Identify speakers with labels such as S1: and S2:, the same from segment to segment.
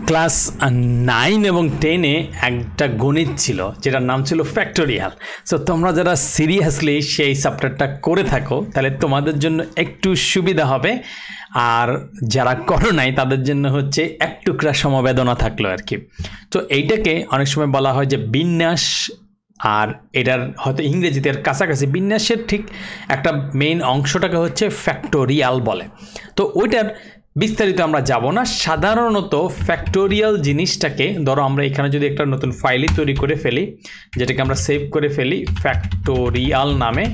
S1: Class 9 এবং 10-এ একটা গণিত ছিল যেটার নাম ছিল ফ্যাক্টোরিয়াল। সো তোমরা যারা সিরিয়াসলি সেই চ্যাপ্টারটা করে থাকো তাহলে তোমাদের জন্য একটু সুবিধা হবে, আর যারা করো নাই তাদের জন্য হচ্ছে এক টুকরা সমবেদনা থাকলো আর কি। তো এইটাকে অনেক সময় বলা হয় যে বিন্যাস, আর এটার হয়তো ইংরেজিতে এর কাছাকাছি বিন্যাসের ঠিক একটা মেইন অংশটাকে হচ্ছে ফ্যাক্টোরিয়াল বলে। তো ওইটার বিস্তারিত আমরা যাব না। সাধারণত ফ্যাক্টোরিয়াল জিনিসটাকে ধরো আমরা এখানে যদি একটা নতুন ফাইলই তৈরি করে ফেলি, যেটাকে আমরা সেভ করে ফেলি ফ্যাক্টোরিয়াল নামে।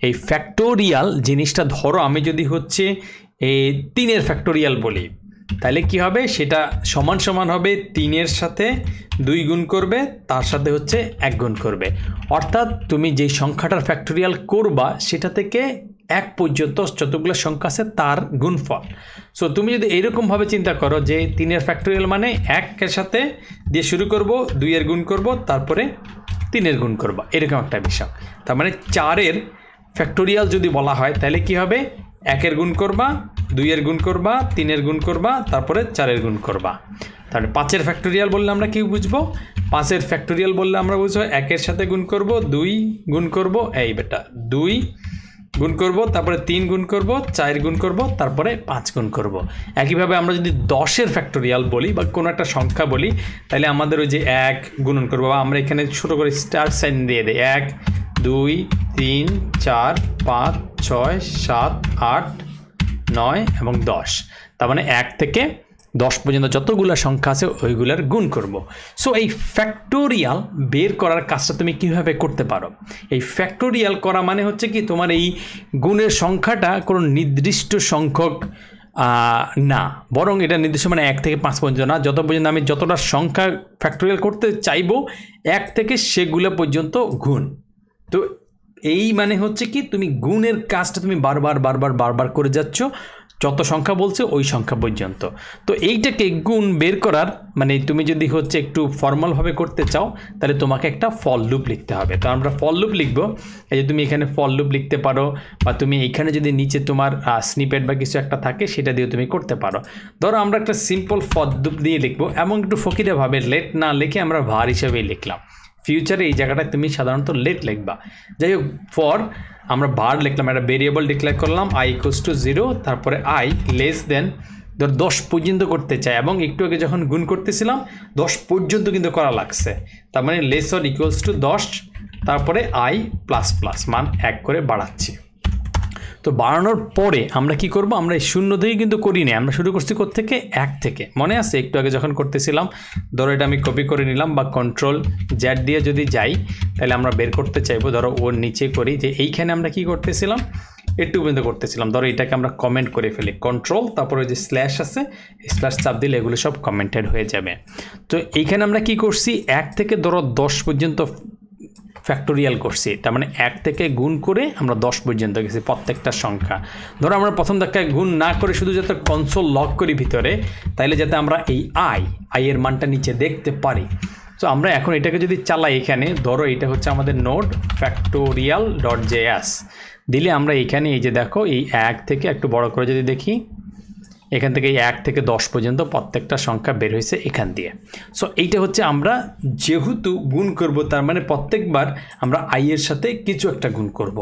S1: এই ফ্যাক্টোরিয়াল জিনিসটা ধরো আমি যদি হচ্ছে এই 3-এর ফ্যাক্টোরিয়াল বলি, তাহলে কি হবে, সেটা সমান সমান হবে 3-এর সাথে 2 গুণ করবে, তার সাথে হচ্ছে 1 গুণ করবে। অর্থাৎ তুমি যেই সংখ্যাটার ফ্যাক্টোরিয়াল করবা সেটা থেকে 1 পর্যন্ত যতগুলো সংখ্যা আছে তার গুণফল। সো তুমি যদি এইরকমভাবে চিন্তা করো যে 3-এর ফ্যাক্টোরিয়াল মানে 1-এর সাথে দিয়ে শুরু করব, 2-এর গুণ করব, তারপরে 3-এর গুণ করব, এরকম একটা বিষয়। তার মানে 4-এর ফ্যাক্টোরিয়াল যদি বলা হয় তাহলে কি হবে, 1-এর গুণ করবা, 2-এর গুণ করবা, 3-এর গুণ করবা, তারপরে 4-এর গুণ করবা। তাহলে 5-এর ফ্যাক্টোরিয়াল বললে আমরা কি বুঝবো, 5-এর ফ্যাক্টোরিয়াল বললে আমরা বুঝবো 1-এর সাথে গুণ করব, 2 গুণ করব, এই বেটা 2 গুণ করব, তারপরে 3 গুণ করব, 4 গুণ করব, তারপরে 5 গুণ করব। একইভাবে আমরা যদি 10-এর ফ্যাক্টোরিয়াল বলি বা কোনো একটা সংখ্যা বলি, তাহলে আমাদের ওই যে 1 গুণন করবো, বা আমরা এখানে ছোটো করে স্টার সাইন দিয়ে দিই, 1 2 3 4 5 6 7 8 9 এবং 10। তার মানে 1 থেকে 10 পর্যন্ত যতগুলো সংখ্যা আছে ওইগুলার গুণ করব। সো এই ফ্যাক্টোরিয়াল বের করার কাজটা তুমি কিভাবে করতে পারো, এই ফ্যাক্টোরিয়াল করা মানে হচ্ছে কি তোমার এই গুণের সংখ্যাটা কোনো নির্দিষ্ট সংখ্যক না, বরং এটা নির্দিষ্ট মানে 1 থেকে 5 পর্যন্ত না, যত পর্যন্ত আমি যতটা সংখ্যা ফ্যাক্টোরিয়াল করতে চাইবো 1 থেকে সেগুলো পর্যন্ত গুণ। তো এই মানে হচ্ছে কি তুমি গুণের কাজটা তুমি বারবার করে যাচ্ছ, যত সংখ্যা বলছে ওই সংখ্যা পর্যন্ত। তো এইটাকে গুণ বের করার মানে তুমি যদি হচ্ছে একটু ফর্মালভাবে করতে চাও তাহলে তোমাকে একটা ফল লুপ লিখতে হবে। তো আমরা ফল লুপ লিখবো, এই যে তুমি এখানে ফল লুপ লিখতে পারো, বা তুমি এখানে যদি নিচে তোমার স্নিপেট বা কিছু একটা থাকে সেটা দিয়ে তুমি করতে পারো। ধরো আমরা একটা সিম্পল ফল লুপ দিয়ে লিখবো, এবং একটু ফকিরেভাবে লেট না লিখে আমরা ভার হিসেবেই লিখলাম। ফিউচারে এই জায়গাটায় তুমি সাধারণত লেট লিখবা। যাই হোক, ফর আমরা বার লিখলাম, একটা ভেরিয়েবল ডিক্লেয়ার করলাম i = 0, তারপরে i লেস দেন ধর 10 পর্যন্ত করতে চাই, এবং একটু আগে যখন গুণ করতেছিলাম 10 পর্যন্ত কিন্তু করা লাগছে। তার মানে লেস অর ইকুয়ালস টু 10, তারপরে i ++ মান 1 করে বাড়াচ্ছি। তো বাড়ানোর পরে আমরা কি করব, আমরা এই 0 থেকে কিন্তু করি না, আমরা শুরু করছি কোত্থেকে, 1 থেকে। মনে আছে একটু আগে যখন করতেছিলাম, ধরো এটা আমি কপি করে নিলাম, বা Ctrl+Z দিয়ে যদি যাই তাহলে আমরা বের করতে চাইবো। ধরো ওর নিচে করি যে এইখানে আমরা কি করতেছিলাম, একটু পর্যন্ত করতেছিলাম। ধরো এটাকে আমরা কমেন্ট করে ফেলি, কন্ট্রোল তারপরে যে স্ল্যাশ আছে, স্ল্যাশ চাপ দিলে এগুলো সব কমেন্টেড হয়ে যাবে। তো এইখানে আমরা কি করছি, 1 থেকে ধরো 10 পর্যন্ত ফ্যাক্টোরিয়াল করছি, তার মানে 1 থেকে গুণ করে আমরা 10 পর্যন্ত গেছি প্রত্যেকটা সংখ্যা। ধরো আমরা প্রথম ধাক্কায় গুণ না করে শুধু যাতে কনসোল লক করি ভিতরে, তাইলে যাতে আমরা এই আই এর মানটা নিচে দেখতে পারি। তো আমরা এখন এটাকে যদি চালাই, এখানে ধরো এটা হচ্ছে আমাদের নোড factorial.js দিলে আমরা এখানে এই যে দেখো এই 1 থেকে একটু বড় করে যদি দেখি, এখান থেকে 1 থেকে 10 পর্যন্ত প্রত্যেকটা সংখ্যা বের হয়েছে এখান দিয়ে। সো এইটা হচ্ছে আমরা যেহেতু গুণ করব, তার মানে প্রত্যেকবার আমরা i এর সাথে কিছু একটা গুণ করব।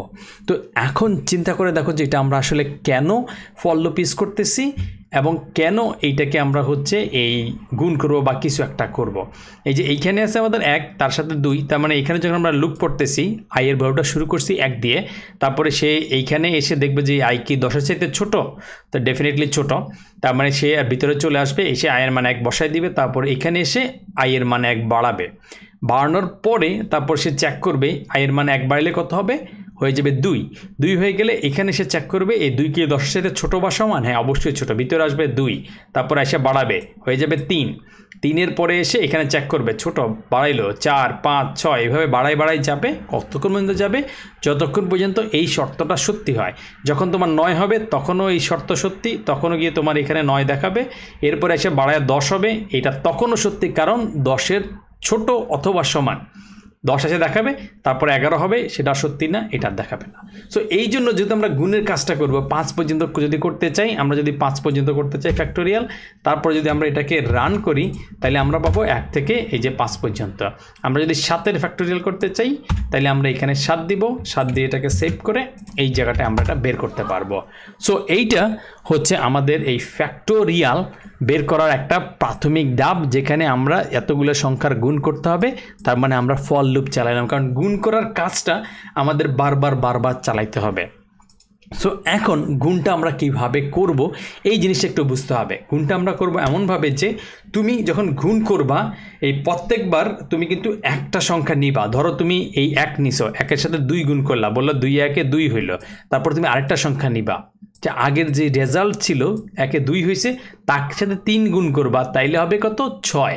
S1: তো এখন চিন্তা করে দেখো যে এটা আমরা আসলে কেন ফর লুপ ইউজ করতেছি, এবং কেন এইটাকে আমরা হচ্ছে এই গুণ করব বা কিছু একটা করব। এই যে এইখানে আছে আমাদের 1, তার সাথে 2, তার মানে এখানে যখন আমরা লুপ করতেছি i এর ভ্যালুটা শুরু করছি 1 দিয়ে, তারপরে সে এইখানে এসে দেখবে যে i কি 10-এর চাইতে ছোট, তো ডেফিনেটলি ছোট, তার মানে সে আর ভিতরে চলে আসবে, এসে i এর মান 1 বসায় দিবে, তারপর এখানে এসে i এর মান 1 বাড়াবে। বাড়ানোর পরে তারপর সে চেক করবে i এর মান 1 বাড়লে কত হবে, হয়ে যাবে 2 হয়ে গেলে এখানে সে চেক করবে এই 2 কি 10-এর সাথে ছোট বা সমান, হ্যাঁ অবশ্যই ছোট, ভিতরে আসবে 2, তারপর এসে বাড়াবে, হয়ে যাবে 3-এর পরে এসে এখানে চেক করবে ছোট, বাড়াইলো 4 5 6, এইভাবে বাড়াই যাবে। কতক্ষণ পর্যন্ত যাবে, যতক্ষণ পর্যন্ত এই শর্তটা সত্যি হয়। যখন তোমার 9 হবে তখনও এই শর্ত সত্যি, তখনও গিয়ে তোমার এখানে 9 দেখাবে, এরপরে এসে বাড়ায় 10 হবে, এটা তখনও সত্যি, কারণ 10-এর ছোট অথবা সমান, 10 এসে দেখাবে, তারপরে 11 হবে, সেটা সত্যি না, এটা দেখাবে না। সো এই জন্য যেহেতু আমরা গুণের কাজটা করব 5 পর্যন্ত যদি করতে চাই, আমরা যদি 5 পর্যন্ত করতে চাই ফ্যাক্টোরিয়াল, তারপরে যদি আমরা এটাকে রান করি তাহলে আমরা পাবো 1 থেকে এই যে 5 পর্যন্ত। আমরা যদি 7-এর ফ্যাক্টোরিয়াল করতে চাই তাহলে আমরা এখানে 7 দিব, 7 দিয়ে এটাকে সেভ করে এই জায়গাটায় আমরা এটা বের করতে পারবো। সো এইটা হচ্ছে আমাদের এই ফ্যাক্টোরিয়াল বের করার একটা প্রাথমিক ধাপ, যেখানে আমরা এতগুলো সংখ্যার গুণ করতে হবে, তার মানে আমরা ফর লুপ চালাইলাম, কারণ গুণ করার কাজটা আমাদের বারবার চালাইতে হবে। সো এখন গুণটা আমরা কিভাবে করব এই জিনিসটা একটু বুঝতে হবে। গুণটা আমরা করব এমনভাবে যে তুমি যখন গুণ করবা এই প্রত্যেকবার তুমি কিন্তু একটা সংখ্যা নিবা। ধরো তুমি এই 1 নিছো, 1-এর সাথে 2 গুণ করলা, বললো 2 1 2 হইল, তারপর তুমি আরেকটা সংখ্যা নিবা, যে আগের যে রেজাল্ট ছিল 1-এ 2 হয়েছে তার সাথে 3 গুণ করবা, তাইলে হবে কত 6।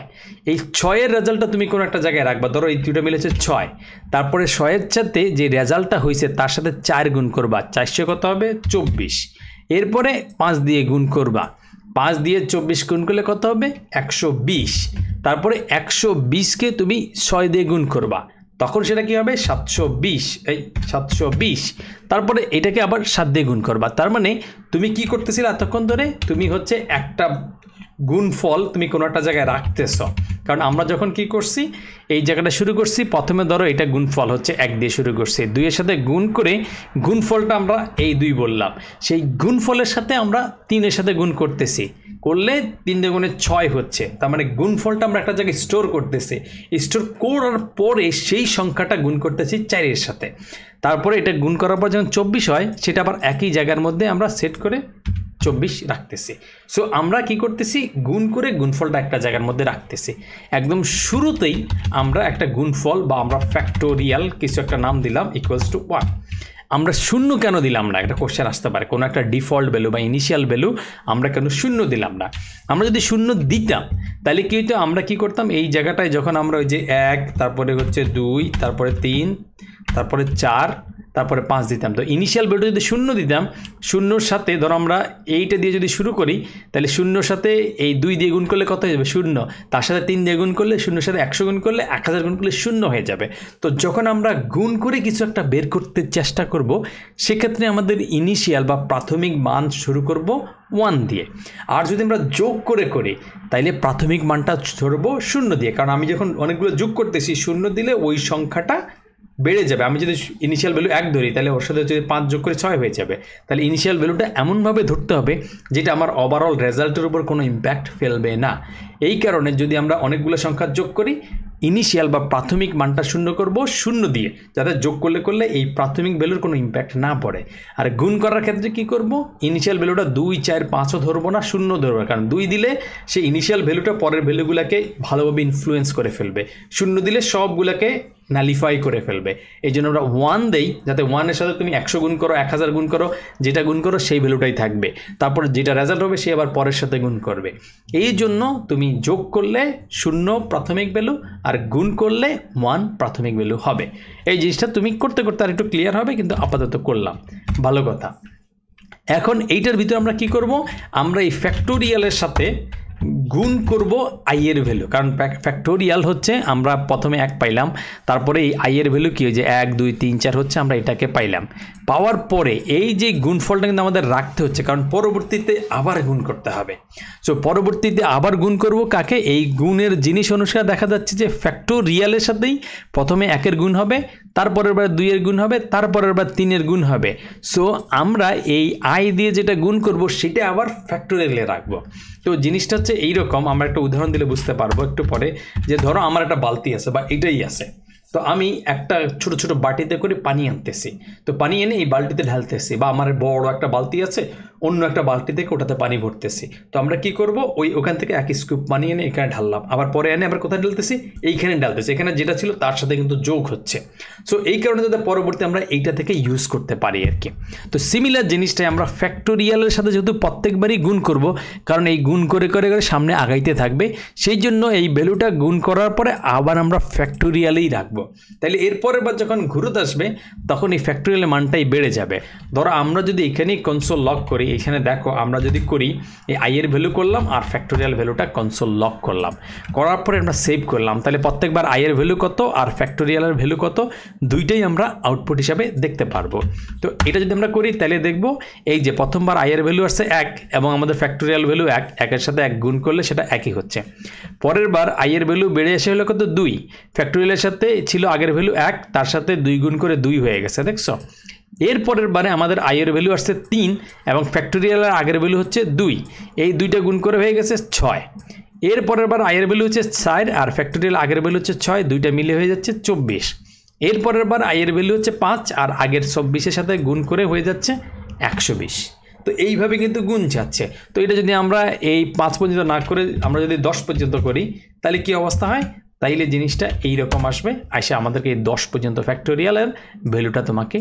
S1: এই 6-এর রেজাল্টটা তুমি কোনো একটা জায়গায় রাখবা, ধরো এই দুটো মিলেছে 6, তারপরে 6-এর সাথে যে রেজাল্টটা হয়েছে তার সাথে 4 গুণ করবা, 400 কত হবে 24। এরপরে 5 দিয়ে গুণ করবা, 5 দিয়ে 24 গুণ করলে কত হবে 120। তারপরে 120কে তুমি 6 দিয়ে গুণ করবা, তখন সেটা কি হবে 720, এই 720। তারপরে এটাকে আবার 7 দিয়ে গুণ করবা। তার মানে তুমি কি করতেছিলে এতক্ষণ ধরে, তুমি হচ্ছে একটা গুণফল তুমি কোনো একটা জায়গায় রাখতেছ। কারণ আমরা যখন কি করছি এই জায়গাটা শুরু করছি, প্রথমে ধরো এটা গুণফল হচ্ছে 1 দিয়ে শুরু করছি, 2-এর সাথে গুণ করে গুণফলটা আমরা এই 2 বললাম, সেই গুণফলের সাথে আমরা 3-এর সাথে গুণ করতেছি, করলে 3 × 6 হচ্ছে। তার মানে গুণফলটা আমরা একটা জায়গায় স্টোর করতেছি, স্টোর করার পরে সেই সংখ্যাটা গুণ করতেছি 4-এর সাথে, তারপরে এটা গুণ করার পর যখন 24 হয় সেটা আবার একই জায়গার মধ্যে আমরা সেট করে 24 রাখতেছি। সো আমরা কি করতেছি, গুণ করে গুণফলটা একটা জায়গার মধ্যে রাখতেছি। একদম শুরুতেই আমরা একটা গুণফল বা আমরা ফ্যাক্টোরিয়াল কিছু একটা নাম দিলাম =1। আমরা 0 কেন দিলাম না, একটা কোশ্চেন আসতে পারে, কোনো একটা ডিফল্ট ভ্যালু বা ইনিশিয়াল ভ্যালু আমরা কেন 0 দিলাম না। আমরা যদি 0 দিতাম তাহলে কি হতো, আমরা কি করতাম এই জায়গাটায় যখন আমরা ওই যে 1, তারপরে হচ্ছে 2, তারপরে 3, তারপরে 4, তারপরে 5 দিতাম। তো ইনিশিয়াল ভ্যালু যদি 0 দিতাম, 0-র সাথে ধরো আমরা এইটা দিয়ে যদি শুরু করি তাহলে 0-র সাথে এই 2 দিয়ে গুণ করলে কত হয়ে যাবে 0, তার সাথে 3 দিয়ে গুণ করলে 0-এর সাথে 100 গুণ করলে 1000 গুণ করলে 0 হয়ে যাবে। তো যখন আমরা গুণ করে কিছু একটা বের করতে চেষ্টা করব, সেক্ষেত্রে আমাদের ইনিশিয়াল বা প্রাথমিক মান শুরু করব 1 দিয়ে। আর যদি আমরা যোগ করে করি তাইলে প্রাথমিক মানটা ধরবো 0 দিয়ে, কারণ আমি যখন অনেকগুলো যোগ করতেছি 0 দিলে ওই সংখ্যাটা বেড়ে যাবে। আমি যদি ইনিশিয়াল ভ্যালু 1 ধরি তাহলে ওর সাথে যদি 5 যোগ করে 6 হয়ে যাবে। তাহলে ইনিশিয়াল ভ্যালুটা এমনভাবে ধরতে হবে যেটা আমার ওভারঅল রেজাল্টের উপর কোনো ইম্প্যাক্ট ফেলবে না। এই কারণে যদি আমরা অনেকগুলো সংখ্যা যোগ করি, ইনিশিয়াল বা প্রাথমিক মানটা 0 করব 0 দিয়ে, যাতে যোগ করলে এই প্রাথমিক ভ্যালুর কোনো ইম্প্যাক্ট না পড়ে। আর গুণ করার ক্ষেত্রে কি করব, ইনিশিয়াল ভ্যালুটা 2, 4, 5ও ধরবো না, 0 ধরবো, কারণ 2 দিলে সেই ইনিশিয়াল ভ্যালুটা পরের ভ্যালুগুলোকে ভালোভাবে ইনফ্লুয়েন্স করে ফেলবে, 0 দিলে সবগুলোকে নালিফাই করে ফেলবে। এই জন্য আমরা 1 দেই, যাতে 1-এর সাথে তুমি 100 গুণ করো, 1000 গুণ করো, যেটা গুণ করো সেই ভ্যালুটাই থাকবে, তারপর যেটা রেজাল্ট হবে সে আবার পরের সাথে গুণ করবে। এই জন্য তুমি যোগ করলে 0 প্রাথমিক ভ্যালু আর গুণ করলে 1 প্রাথমিক ভ্যালু হবে। এই জিনিসটা তুমি করতে করতে আর একটু ক্লিয়ার হবে, কিন্তু আপাতত করলাম, ভালো কথা। এখন এইটার ভিতরে আমরা কি করব, আমরা এই ফ্যাক্টোরিয়ালের সাথে গুণ করব i এর ভ্যালু, কারণ ফ্যাক্টোরিয়াল হচ্ছে আমরা প্রথমে 1 পাইলাম, তারপরে এই i এর ভ্যালু কি হয়েছে 1 2 3 4 হচ্ছে, আমরা এটাকে পাইলাম। পাওয়ার পরে এই যে গুণফলটা কিন্তু আমাদের রাখতে হচ্ছে, কারণ পরবর্তীতে আবার গুণ করতে হবে। সো পরবর্তীতে আবার গুণ করব কাকে, এই গুণের জিনিস অনুসারে দেখা যাচ্ছে যে ফ্যাক্টোরিয়ালের সাথেই প্রথমে 1-এর গুণ হবে, তারপরের বার 2-এর গুণ হবে, তারপরের বার 3-এর গুণ হবে। সো আমরা এই i দিয়ে যেটা গুণ করব সেটা আবার ফ্যাক্টোরিয়ালে রাখবো। তো জিনিসটা হচ্ছে এইরকম, আমরা একটা উদাহরণ দিলে বুঝতে পারবো একটু পরে, যে ধরো আমার একটা বালতি আছে বা এটাই আছে, তো আমি একটা ছোট ছোট বাটিতে করে পানি আনতেছি, তো পানি এনে এই বালতিতে ঢালতেছি, বা আমার বড় একটা বালতি আছে অন্য একটা বালতি থেকে ওটাতে পানি ভরতেছি। তো আমরা কি করব, ওখান থেকে এক স্কুপ পানি এনে এখানে ঢাললাম, আবার পরে এনে আবার কোথায় ঢালতেছি, এইখানে ঢালতেছি, এখানে যেটা ছিল তার সাথে কিন্তু যোগ হচ্ছে। সো এই কারণে যাতে পরবর্তী আমরা এইটা থেকে ইউজ করতে পারি আর কি। তো সিমিলার জিনিসটাই আমরা ফ্যাক্টোরিয়ালের সাথে যেহেতু প্রত্যেকবারই গুণ করব, কারণ এই গুণ করে করে করে সামনে আগাইতে থাকবে, সেই জন্য এই ভ্যালুটা গুণ করার পরে আবার আমরা ফ্যাক্টোরিয়ালেই রাখবো। তাহলে এরপরের বার যখন ঘুরত আসবে তখন এই ফ্যাক্টোরিয়ালের মানটাই বেড়ে যাবে। ধরো আমরা যদি এখানেই কনসোল লক করি, এইখানে দেখো আমরা যদি করি এই আই এর ভ্যালু করলাম আর ফ্যাক্টোরিয়াল ভ্যালুটা কনসোল লগ করলাম, করার পরে আমরা সেভ করলাম, তাহলে প্রত্যেকবার আই এর ভ্যালু কত আর ফ্যাক্টোরিয়ালের ভ্যালু কত দুইটাই আমরা আউটপুট হিসাবে দেখতে পারবো। তো এটা যদি আমরা করি তাহলে দেখব এই যে প্রথমবার আই এর ভ্যালু আসছে 1 এবং আমাদের ফ্যাক্টোরিয়াল ভ্যালু 1, 1 সাথে 1 গুণ করলে সেটা একই হচ্ছে। পরের বার আই এর ভ্যালু বেড়ে এসে হলো কত 2, ফ্যাক্টোরিয়ালের সাথে ছিল আগের ভ্যালু 1, তার সাথে 2 গুণ করে 2 হয়ে গেছে, দেখছো। এর পরের বারে আমাদের আই এর ভ্যালু আসছে 3 এবং ফ্যাক্টোরিয়ালের আগের ভ্যালু হচ্ছে 2, এই দুইটা গুণ করে হয়ে গেছে 6। এর পরের বার আই এর ভ্যালু হচ্ছে 4 আর ফ্যাক্টোরিয়াল আগের ভ্যালু হচ্ছে 6, দুইটা মিলে হয়ে যাচ্ছে 24। এর পরের বার আই এর ভ্যালু হচ্ছে 5 আর আগের 24-এর সাথে গুণ করে হয়ে যাচ্ছে 120। তো এইভাবে কিন্তু গুণ যাচ্ছে। তো এটা যদি আমরা এই 5 পর্যন্ত না করে আমরা যদি 10 পর্যন্ত করি তাহলে কি অবস্থা হয়, তাইলে জিনিসটা এইরকম আসবে, আসে আমাদেরকে এই 10 পর্যন্ত ফ্যাক্টোরিয়ালের ভ্যালুটা তোমাকে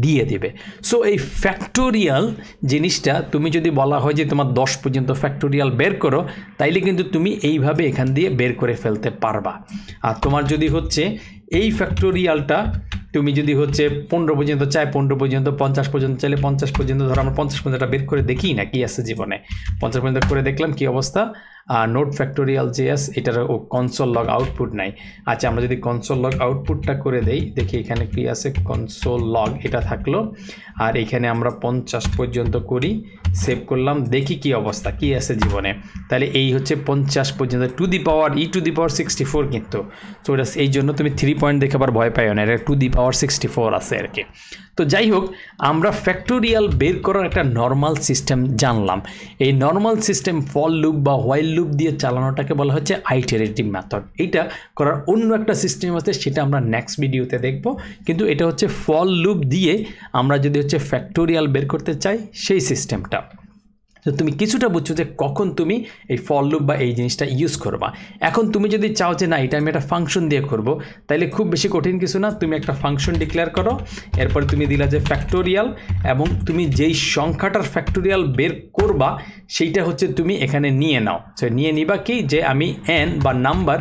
S1: দিয়ে দেবে। সো এই ফ্যাক্টোরিয়াল জিনিসটা তুমি যদি বলা হয় যে তোমার 10 পর্যন্ত ফ্যাক্টোরিয়াল বের করো, তাইলে কিন্তু তুমি এইভাবে এখান দিয়ে বের করে ফেলতে পারবা। আর তোমার যদি হচ্ছে এই ফ্যাক্টোরিয়ালটা তুমি যদি হচ্ছে 15 পর্যন্ত চাই 15 পর্যন্ত, 50 পর্যন্ত চাইলে 50 পর্যন্ত, ধরো আমরা 50 পর্যন্ত বের করে দেখি না কি আছে জীবনে, 50 পর্যন্ত করে দেখলাম কি অবস্থা, নোট ফ্যাক্টোরিয়াল জেএস এটার কনসোল লগ আউটপুট নাই। আচ্ছা আমরা যদি কনসোল লগ আউটপুটটা করে দেই, দেখি এখানে কি আছে, কনসোল লগ এটা থাকলো, আর এখানে আমরা 50 পর্যন্ত করি, সেভ করলাম, দেখি কি অবস্থা কি আছে জীবনে। তাহলে এই হচ্ছে 50 পর্যন্ত টু দি পাওয়ার 64 কিন্তু। তো এটা এই জন্য তুমি 3 পয়েন্ট দেখে আবার ভয় পাইও না, এটা টু দি পাওয়ার 64 আছে আর কি। তো যাই হোক, আমরা ফ্যাক্টোরিয়াল বের করার একটা নর্মাল সিস্টেম জানলাম। এই নর্মাল সিস্টেম ফর লুপ বা হোয়াইল লুপ দিয়ে চালানোটাকে বলা হচ্ছে আইটারেটিভ মেথড। এইটা করার অন্য একটা সিস্টেম আছে, সেটা আমরা নেক্সট ভিডিওতে দেখব। কিন্তু এটা হচ্ছে ফর লুপ দিয়ে আমরা যদি হচ্ছে ফ্যাক্টোরিয়াল বের করতে চাই সেই সিস্টেমটা। তো তুমি কিছুটা বুঝছো যে কখন তুমি এই ফর লুপ বা এই জিনিসটা ইউজ করবা। এখন তুমি যদি চাও যে না এটা আমি একটা ফাংশন দিয়ে করব, তাইলে খুব বেশি কঠিন কিছু না, তুমি একটা ফাংশন ডিক্লেয়ার করো, এরপর তুমি দিলা যে ফ্যাক্টোরিয়াল, এবং তুমি যেই সংখ্যাটার ফ্যাক্টোরিয়াল বের করবা সেইটা হচ্ছে তুমি এখানে নিয়ে নাও। সো নিয়ে নিবা কি, যে আমি এন বা নাম্বার,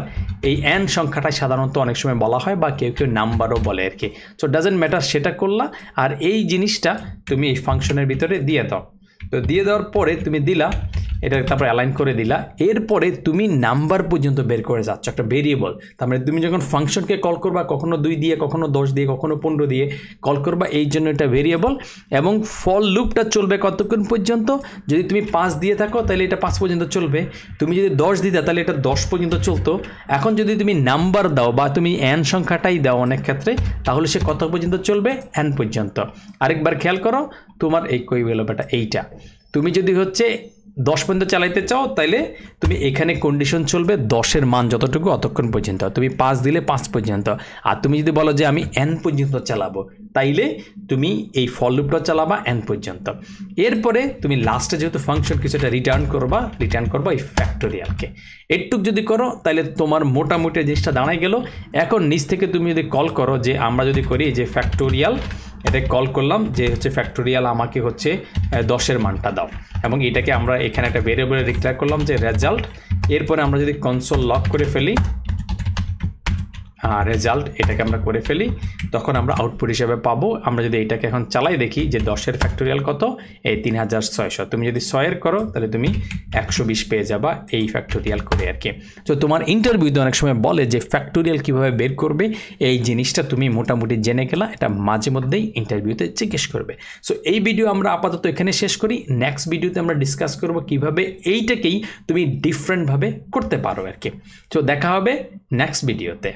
S1: এই এন সংখ্যাটা সাধারণত অনেক সময় বলা হয় বা কেউ কেউ নাম্বারও বলে আর কি। সো ডাজেন্ট ম্যাটার, সেটা করলা, আর এই জিনিসটা তুমি এই ফাংশনের ভিতরে দিয়ে দাও। তো দিয়ে দেওয়ার পরে তুমি দিলা এটা, তারপর অ্যালাইন করে দিলা, এরপরে তুমি নাম্বার পর্যন্ত বের করে যাচ্ছ একটা ভেরিয়েবল। তার মানে তুমি যখন ফাংশনকে কল করবা, কখনো 2 দিয়ে, কখনো 10 দিয়ে, কখনো 15 দিয়ে কল করবা, এই জন্য এটা ভেরিয়েবল। এবং ফর লুপটা চলবে কতক্ষণ পর্যন্ত, যদি তুমি 5 দিয়ে থাকো তাহলে এটা 5 পর্যন্ত চলবে, তুমি যদি 10 দিতে তাহলে এটা 10 পর্যন্ত চলতো। এখন যদি তুমি নাম্বার দাও বা তুমি এন সংখ্যাটাই দাও অনেক ক্ষেত্রে, তাহলে সে কত পর্যন্ত চলবে, এন পর্যন্ত। আরেকবার খেয়াল করো, তোমার এই কই গেল বেটা, এইটা তুমি যদি হচ্ছে 10 পর্যন্ত চালাইতে চাও তাইলে তুমি এখানে কন্ডিশন চলবে 10-এর মান যতটুকু অতক্ষণ পর্যন্ত, তুমি 5 দিলে 5 পর্যন্ত। আর তুমি যদি বলো যে আমি n পর্যন্ত চালাবো, তাইলে তুমি এই ফর লুপটা চালাবা n পর্যন্ত। এরপরে তুমি লাস্টে যেহেতু ফাংশন কিছু একটা রিটার্ন করবা এই ফ্যাক্টোরিয়ালকে। এটুক যদি করো তাহলে তোমার মোটামুটি জিনিসটা দাঁড়ায় গেল। এখন নিচ থেকে তুমি যদি কল করো, যে আমরা যদি করি যে ফ্যাক্টোরিয়াল, এটা কল করলাম যে হচ্ছে ফ্যাক্টোরিয়াল আমাকে হচ্ছে 10-এর মানটা দাও, এবং এটাকে আমরা এখানে একটা ভেরিয়েবলে ডিক্লেয়ার করলাম যে রেজাল্ট। এরপরে আমরা যদি কনসোল লক করে ফেলি রেজাল্ট, এটাকে আমরা করে ফেলি, তখন আমরা আউটপুট হিসেবে পাবো। আমরা যদি এটাকে এখন চালাই দেখি যে 10-এর ফ্যাক্টোরিয়াল কত, এই 3600। তুমি যদি 6-এর করো তাহলে তুমি 120 পেয়ে যাবা এই ফ্যাক্টোরিয়াল করে আর কি। তো তোমার ইন্টারভিউতে অনেক সময় বলে যে ফ্যাক্টোরিয়াল কিভাবে বের করবে, এই জিনিসটা তুমি মোটামুটি জেনে গেলা, এটা মাঝে মধ্যেই ইন্টারভিউতে জিজ্ঞেস করবে। সো এই ভিডিও আমরা আপাতত এখানে শেষ করি। নেক্সট ভিডিওতে আমরা ডিসকাস করব কিভাবে এইটাকেই তুমি ডিফারেন্টভাবে করতে পারো আর কি। তো দেখা হবে নেক্সট ভিডিওতে।